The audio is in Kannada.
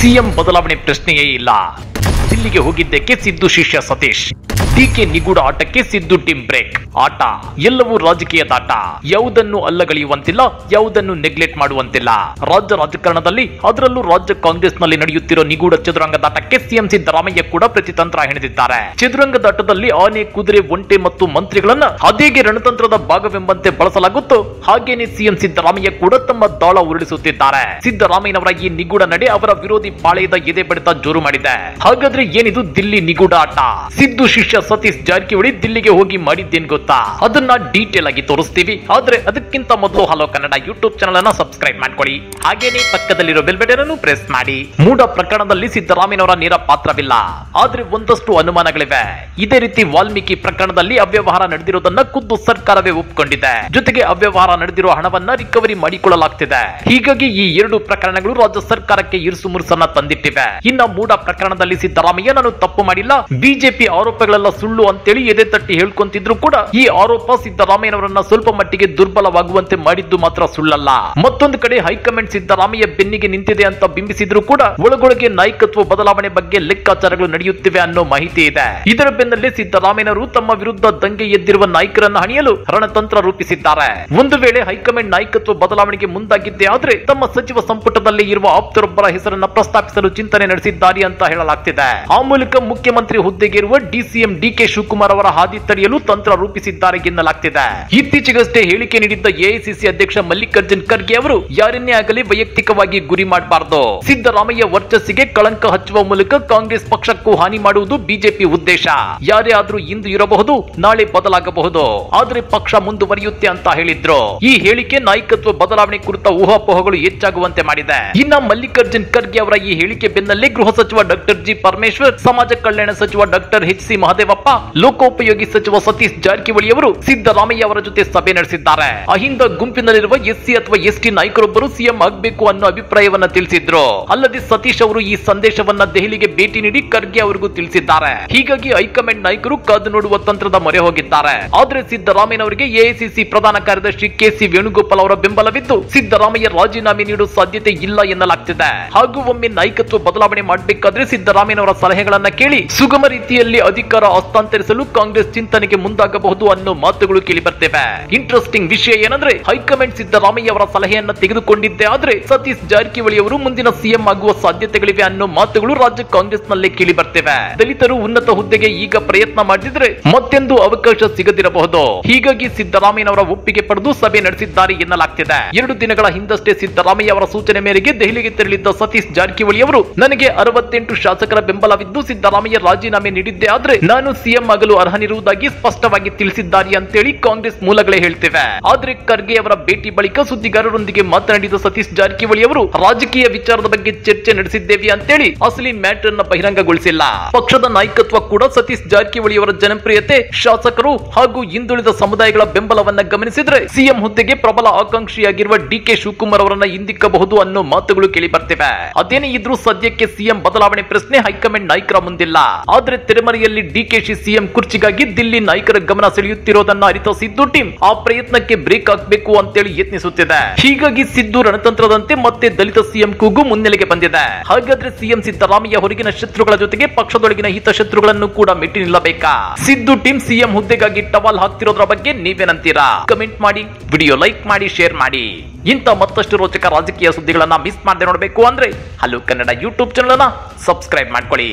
ಸಿಎಂ ಬದಲಾವಣೆ ಪ್ರಶ್ನೆಯೇ ಇಲ್ಲ. ದಿಲ್ಲಿಗೆ ಹೋಗಿದ್ದಕ್ಕೆ ಸಿದ್ದು ಶಿಷ್ಯ ಸತೀಶ್. ಡಿಕೆ ನಿಗೂಢ ಆಟಕ್ಕೆ ಸಿದ್ದು ಟೀಮ್ ಬ್ರೇಕ್. ಆಟ ಎಲ್ಲವೂ ರಾಜಕೀಯದಾಟ. ಯಾವುದನ್ನು ಅಲ್ಲಗಳೆಯುವಂತಿಲ್ಲ, ಯಾವುದನ್ನು ನೆಗ್ಲೆಕ್ಟ್ ಮಾಡುವಂತಿಲ್ಲ. ರಾಜ್ಯ ರಾಜಕಾರಣದಲ್ಲಿ, ಅದರಲ್ಲೂ ರಾಜ್ಯ ಕಾಂಗ್ರೆಸ್ನಲ್ಲಿ ನಡೆಯುತ್ತಿರೋ ನಿಗೂಢ ಚದುರಂಗದಾಟಕ್ಕೆ ಸಿಎಂ ಸಿದ್ದರಾಮಯ್ಯ ಕೂಡ ಪ್ರತಿತಂತ್ರ ಹೆಣೆದಿದ್ದಾರೆ. ಚದುರಂಗದಾಟದಲ್ಲಿ ಆನೆ, ಕುದುರೆ, ಒಂಟೆ ಮತ್ತು ಮಂತ್ರಿಗಳನ್ನ ಅದೇಗೆ ರಣತಂತ್ರದ ಭಾಗವೆಂಬಂತೆ ಬಳಸಲಾಗುತ್ತೋ ಹಾಗೇನೆ ಸಿಎಂ ಸಿದ್ದರಾಮಯ್ಯ ಕೂಡ ತಮ್ಮ ದಾಳ ಉರುಳಿಸುತ್ತಿದ್ದಾರೆ. ಸಿದ್ದರಾಮಯ್ಯನವರ ಈ ನಿಗೂಢ ನಡೆ ಅವರ ವಿರೋಧಿ ಪಾಳೆಯದ ಎದೆ ಬಡಿತ ಜೋರು ಮಾಡಿದೆ. ಹಾಗಾದ್ರೆ ಏನಿದು ದಿಲ್ಲಿ ನಿಗೂಢ ಆಟ? ಸಿದ್ದು ಶಿಷ್ಯ ಸತೀಶ್ ಜಾರಕಿಹೊಳಿ ದಿಲ್ಲಿಗೆ ಹೋಗಿ ಮಾಡಿದ್ದೇನು ಗೊತ್ತಾ? ಅದನ್ನ ಡೀಟೇಲ್ ಆಗಿ ತೋರಿಸ್ತೀವಿ. ಆದ್ರೆ ಅದಕ್ಕಿಂತ ಮೊದಲು ಹಲೋ ಕನ್ನಡ ಯೂಟ್ಯೂಬ್ ಚಾನೆಲ್ ಅನ್ನ ಸಬ್ಸ್ಕ್ರೈಬ್ ಮಾಡ್ಕೊಳ್ಳಿ. ಹಾಗೇನೆ ಪಕ್ಕದಲ್ಲಿರೋ ಬೆಲ್ ಬಟನ್ ಅನ್ನು ಪ್ರೆಸ್ ಮಾಡಿ. ಮೂಡ ಪ್ರಕರಣದಲ್ಲಿ ಸಿದ್ದರಾಮಯ್ಯನವರ ನೇರ ಪಾತ್ರವಿಲ್ಲ, ಆದ್ರೆ ಒಂದಷ್ಟು ಅನುಮಾನಗಳಿವೆ. ಇದೇ ರೀತಿ ವಾಲ್ಮೀಕಿ ಪ್ರಕರಣದಲ್ಲಿ ಅವ್ಯವಹಾರ ನಡೆದಿರೋದನ್ನ ಖುದ್ದು ಸರ್ಕಾರವೇ ಒಪ್ಪಿಕೊಂಡಿದೆ. ಜೊತೆಗೆ ಅವ್ಯವಹಾರ ನಡೆದಿರೋ ಹಣವನ್ನ ರಿಕವರಿ ಮಾಡಿಕೊಳ್ಳಲಾಗ್ತಿದೆ. ಹೀಗಾಗಿ ಈ ಎರಡು ಪ್ರಕರಣಗಳು ರಾಜ್ಯ ಸರ್ಕಾರಕ್ಕೆ ಇರುಸು ಮುರುಸನ್ನ ತಂದಿಟ್ಟಿವೆ. ಇನ್ನ ಮೂಡ ಪ್ರಕರಣದಲ್ಲಿ ಸಿದ್ದರಾಮಯ್ಯ ನಾನು ತಪ್ಪು ಮಾಡಿಲ್ಲ, ಬಿಜೆಪಿ ಆರೋಪಗಳೆಲ್ಲ ಸುಳ್ಳು ಅಂತೇಳಿ ಎದೆ ತಟ್ಟಿ ಹೇಳ್ಕೊಂತಿದ್ರು ಕೂಡ ಈ ಆರೋಪ ಸಿದ್ದರಾಮಯ್ಯನವರನ್ನ ಸ್ವಲ್ಪ ಮಟ್ಟಿಗೆ ದುರ್ಬಲವಾಗುವಂತೆ ಮಾಡಿದ್ದು ಮಾತ್ರ ಸುಳ್ಳಲ್ಲ. ಮತ್ತೊಂದು ಕಡೆ ಹೈಕಮಾಂಡ್ ಸಿದ್ದರಾಮಯ್ಯ ಬೆನ್ನಿಗೆ ನಿಂತಿದೆ ಅಂತ ಬಿಂಬಿಸಿದ್ರು ಕೂಡ ಒಳಗೊಳಗೆ ನಾಯಕತ್ವ ಬದಲಾವಣೆ ಬಗ್ಗೆ ಲೆಕ್ಕಾಚಾರಗಳು ನಡೆಯುತ್ತಿವೆ ಅನ್ನೋ ಮಾಹಿತಿ ಇದೆ. ಇದರ ಬೆನ್ನಲ್ಲೇ ಸಿದ್ದರಾಮಯ್ಯನವರು ತಮ್ಮ ವಿರುದ್ಧ ದಂಗೆ ಎದ್ದಿರುವ ನಾಯಕರನ್ನು ಹಣಿಯಲು ರಣತಂತ್ರ ರೂಪಿಸಿದ್ದಾರೆ. ಒಂದು ವೇಳೆ ಹೈಕಮಾಂಡ್ ನಾಯಕತ್ವ ಬದಲಾವಣೆಗೆ ಮುಂದಾಗಿದ್ದೇ ಆದ್ರೆ ತಮ್ಮ ಸಚಿವ ಸಂಪುಟದಲ್ಲಿ ಇರುವ ಆಪ್ತರೊಬ್ಬರ ಹೆಸರನ್ನ ಪ್ರಸ್ತಾಪಿಸಲು ಚಿಂತನೆ ನಡೆಸಿದ್ದಾರೆ ಅಂತ ಹೇಳಲಾಗ್ತಿದೆ. ಆ ಮೂಲಕ ಮುಖ್ಯಮಂತ್ರಿ ಹುದ್ದೆಗೆ ಇರುವ ಡಿಸಿಎಂ ಡಿಕೆ ಶಿವಕುಮಾರ್ ಅವರ ಹಾದಿ ತಡೆಯಲು ತಂತ್ರ ರೂಪಿಸಿದ್ದಾರೆ ಎನ್ನಲಾಗ್ತಿದೆ. ಇತ್ತೀಚೆಗಷ್ಟೇ ಹೇಳಿಕೆ ನೀಡಿದ್ದ ಎಐಸಿಸಿ ಅಧ್ಯಕ್ಷ ಮಲ್ಲಿಕಾರ್ಜುನ್ ಖರ್ಗೆ ಅವರು ಯಾರನ್ನೇ ಆಗಲಿ ವೈಯಕ್ತಿಕವಾಗಿ ಗುರಿ ಮಾಡಬಾರದು, ಸಿದ್ದರಾಮಯ್ಯ ವರ್ಚಸ್ಸಿಗೆ ಕಳಂಕ ಹಚ್ಚುವ ಮೂಲಕ ಕಾಂಗ್ರೆಸ್ ಪಕ್ಷಕ್ಕೂ ಹಾನಿ ಮಾಡುವುದು ಬಿಜೆಪಿ ಉದ್ದೇಶ. ಯಾರೇ ಆದ್ರೂ ಇಂದು ಇರಬಹುದು, ನಾಳೆ ಬದಲಾಗಬಹುದು, ಆದ್ರೆ ಪಕ್ಷ ಮುಂದುವರಿಯುತ್ತೆ ಅಂತ ಹೇಳಿದ್ರು. ಈ ಹೇಳಿಕೆ ನಾಯಕತ್ವ ಬದಲಾವಣೆ ಕುರಿತ ಊಹಾಪೋಹಗಳು ಹೆಚ್ಚಾಗುವಂತೆ ಮಾಡಿದೆ. ಇನ್ನ ಮಲ್ಲಿಕಾರ್ಜುನ್ ಖರ್ಗೆ ಅವರ ಈ ಹೇಳಿಕೆ ಬೆನ್ನಲ್ಲೇ ಗೃಹ ಸಚಿವ ಡಾಕ್ಟರ್ ಜಿ ಪರಮೇಶ್ವರ್, ಸಮಾಜ ಕಲ್ಯಾಣ ಸಚಿವ ಡಾಕ್ಟರ್ ಎಚ್ ಸಿ ಮಹದೇವಪ್ಪ, ಲೋಕೋಪಯೋಗಿ ಸಚಿವ ಸತೀಶ್ ಜಾರಕಿಹೊಳಿ ಅವರು ಸಿದ್ದರಾಮಯ್ಯ ಅವರ ಜೊತೆ ಸಭೆ ನಡೆಸಿದ್ದಾರೆ. ಅಹಿಂದ ಗುಂಪಿನಲ್ಲಿರುವ ಎಸ್ಸಿ ಅಥವಾ ಎಸ್ಟಿ ನಾಯಕರೊಬ್ಬರು ಸಿಎಂ ಆಗಬೇಕು ಅನ್ನೋ ಅಭಿಪ್ರಾಯವನ್ನ ತಿಳಿಸಿದ್ರು. ಅಲ್ಲದೆ ಸತೀಶ್ ಅವರು ಈ ಸಂದೇಶವನ್ನ ದೆಹಲಿಗೆ ಭೇಟಿ ನೀಡಿ ಖರ್ಗೆ ಅವರಿಗೂ ತಿಳಿಸಿದ್ದಾರೆ. ಹೀಗಾಗಿ ಹೈಕಮಾಂಡ್ ನಾಯಕರು ಕಾದು ನೋಡುವ ತಂತ್ರದ ಮೊರೆ ಹೋಗಿದ್ದಾರೆ. ಆದ್ರೆ ಸಿದ್ದರಾಮಯ್ಯನವರಿಗೆ ಎಐಸಿಸಿ ಪ್ರಧಾನ ಕಾರ್ಯದರ್ಶಿ ಕೆಸಿ ವೇಣುಗೋಪಾಲ್ ಅವರ ಬೆಂಬಲವಿದ್ದು ಸಿದ್ದರಾಮಯ್ಯ ರಾಜೀನಾಮೆ ನೀಡುವ ಸಾಧ್ಯತೆ ಇಲ್ಲ ಎನ್ನಲಾಗ್ತಿದೆ. ಹಾಗೂ ಒಮ್ಮೆ ನಾಯಕತ್ವ ಬದಲಾವಣೆ ಮಾಡಬೇಕಾದ್ರೆ ಸಿದ್ದರಾಮಯ್ಯನವರ ಸಲಹೆಗಳನ್ನ ಕೇಳಿ ಸುಗಮ ರೀತಿಯಲ್ಲಿ ಅಧಿಕಾರ ಹಸ್ತಾಂತರಿಸಲು ಕಾಂಗ್ರೆಸ್ ಚಿಂತನೆಗೆ ಮುಂದಾಗಬಹುದು ಅನ್ನೋ ಮಾತುಗಳು ಕೇಳಿ ಬರ್ತಿವೆ. ಇಂಟ್ರೆಸ್ಟಿಂಗ್ ವಿಷಯ ಏನಂದ್ರೆ ಹೈಕಮಾಂಡ್ ಸಿದ್ದರಾಮಯ್ಯ ಅವರ ಸಲಹೆಯನ್ನ ತೆಗೆದುಕೊಂಡಿದ್ದೇ ಆದ್ರೆ ಸತೀಶ್ ಜಾರಕಿಹೊಳಿ ಅವರು ಮುಂದಿನ ಸಿಎಂ ಆಗುವ ಸಾಧ್ಯತೆಗಳಿವೆ ಅನ್ನೋ ಮಾತುಗಳು ರಾಜ್ಯ ಕಾಂಗ್ರೆಸ್ ನಲ್ಲೇ ಕೇಳಿ ಬರ್ತಿವೆ. ದಲಿತರು ಉನ್ನತ ಹುದ್ದೆಗೆ ಈಗ ಪ್ರಯತ್ನ ಮಾಡಿದ್ರೆ ಮತ್ತೆಂದು ಅವಕಾಶ ಸಿಗದಿರಬಹುದು. ಹೀಗಾಗಿ ಸಿದ್ದರಾಮಯ್ಯನವರ ಒಪ್ಪಿಗೆ ಪಡೆದು ಸಭೆ ನಡೆಸಿದ್ದಾರೆ ಎನ್ನಲಾಗ್ತಿದೆ. 2 ದಿನಗಳ ಹಿಂದಷ್ಟೇ ಸಿದ್ದರಾಮಯ್ಯ ಅವರ ಸೂಚನೆ ಮೇರೆಗೆ ದೆಹಲಿಗೆ ತೆರಳಿದ್ದ ಸತೀಶ್ ಜಾರಕಿಹೊಳಿ ಅವರು ನನಗೆ 68 ಶಾಸಕರ ಬೆಂಬಲವಿದ್ದು ಸಿದ್ದರಾಮಯ್ಯ ರಾಜೀನಾಮೆ ನೀಡಿದ್ದೇ ಆದ್ರೆ ನಾನು ಸಿಎಂ ಆಗಲು ಅರ್ಹನಿರುವುದಾಗಿ ಸ್ಪಷ್ಟವಾಗಿ ತಿಳಿಸಿದ್ದಾರೆ ಅಂತೇಳಿ ಕಾಂಗ್ರೆಸ್ ಮೂಲಗಳೇ ಹೇಳ್ತಿವೆ. ಆದ್ರೆ ಖರ್ಗೆ ಅವರ ಭೇಟಿ ಬಳಿಕ ಸುದ್ದಿಗಾರರೊಂದಿಗೆ ಮಾತನಾಡಿದ ಸತೀಶ್ ಜಾರಕಿಹೊಳಿ ಅವರು ರಾಜಕೀಯ ವಿಚಾರದ ಬಗ್ಗೆ ಚರ್ಚೆ ನಡೆಸಿದ್ದೇವೆ ಅಂತೇಳಿ ಅಸಲಿ ಮ್ಯಾಟರ್ ಅನ್ನ ಬಹಿರಂಗಗೊಳಿಸಿಲ್ಲ. ಪಕ್ಷದ ನಾಯಕತ್ವ ಕೂಡ ಸತೀಶ್ ಜಾರಕಿಹೊಳಿ ಅವರ ಜನಪ್ರಿಯತೆ, ಶಾಸಕರು ಹಾಗೂ ಹಿಂದುಳಿದ ಸಮುದಾಯಗಳ ಬೆಂಬಲವನ್ನ ಗಮನಿಸಿದ್ರೆ ಸಿಎಂ ಹುದ್ದೆಗೆ ಪ್ರಬಲ ಆಕಾಂಕ್ಷಿಯಾಗಿರುವ ಡಿಕೆ ಶಿವಕುಮಾರ್ ಅವರನ್ನ ಹಿಂದಿಕ್ಕಬಹುದು ಅನ್ನೋ ಮಾತುಗಳು ಕೇಳಿ ಬರ್ತಿವೆ. ಅದೇನೇ ಇದ್ರೂ ಸದ್ಯಕ್ಕೆ ಸಿಎಂ ಬದಲಾವಣೆ ಪ್ರಶ್ನೆ ಹೈಕಮಾಂಡ್ ನಾಯಕರ ಮುಂದಿಲ್ಲ. ಆದ್ರೆ ತೆರೆಮರೆಯಲ್ಲಿ ಡಿಕೆಶಿ ಸಿಎಂ ಕುರ್ಚಿಗಾಗಿ ದಿಲ್ಲಿ ನಾಯಕರ ಗಮನ ಸೆಳೆಯುತ್ತಿರೋದನ್ನ ಅರಿತ ಸಿದ್ದು ಟೀಮ್ ಆ ಪ್ರಯತ್ನಕ್ಕೆ ಬ್ರೇಕ್ ಹಾಕಬೇಕು ಅಂತೇಳಿ ಯತ್ನಿಸುತ್ತಿದೆ. ಹೀಗಾಗಿ ಸಿದ್ದು ರಣತಂತ್ರದಂತೆ ಮತ್ತೆ ದಲಿತ ಸಿಎಂ ಕೂಗು ಮುನ್ನೆಲೆಗೆ ಬಂದಿದೆ. ಹಾಗಾದ್ರೆ ಸಿಎಂ ಸಿದ್ದರಾಮಯ್ಯ ಹೊರಗಿನ ಶತ್ರುಗಳ ಜೊತೆಗೆ ಪಕ್ಷದೊಳಗಿನ ಹಿತಶತ್ರುಗಳನ್ನು ಕೂಡ ಮೆಟ್ಟಿ ನಿಲ್ಲಬೇಕಾ? ಸಿದ್ದು ಟೀಮ್ ಸಿಎಂ ಹುದ್ದೆಗಾಗಿ ಟವಾಲ್ ಹಾಕ್ತಿರೋದ್ರ ಬಗ್ಗೆ ನೀವೇನಂತೀರಾ? ಕಮೆಂಟ್ ಮಾಡಿ, ವಿಡಿಯೋ ಲೈಕ್ ಮಾಡಿ, ಶೇರ್ ಮಾಡಿ. ಇಂಥ ಮತ್ತಷ್ಟು ರೋಚಕ ರಾಜಕೀಯ ಸುದ್ದಿಗಳನ್ನ ಮಿಸ್ ಮಾಡದೆ ನೋಡಬೇಕು ಅಂದ್ರೆ ಹಲೋ ಕನ್ನಡ ಯೂಟ್ಯೂಬ್ ಚಾನೆಲ್ ಅನ್ನ ಸಬ್ಸ್ಕ್ರೈಬ್ ಮಾಡ್ಕೊಳ್ಳಿ.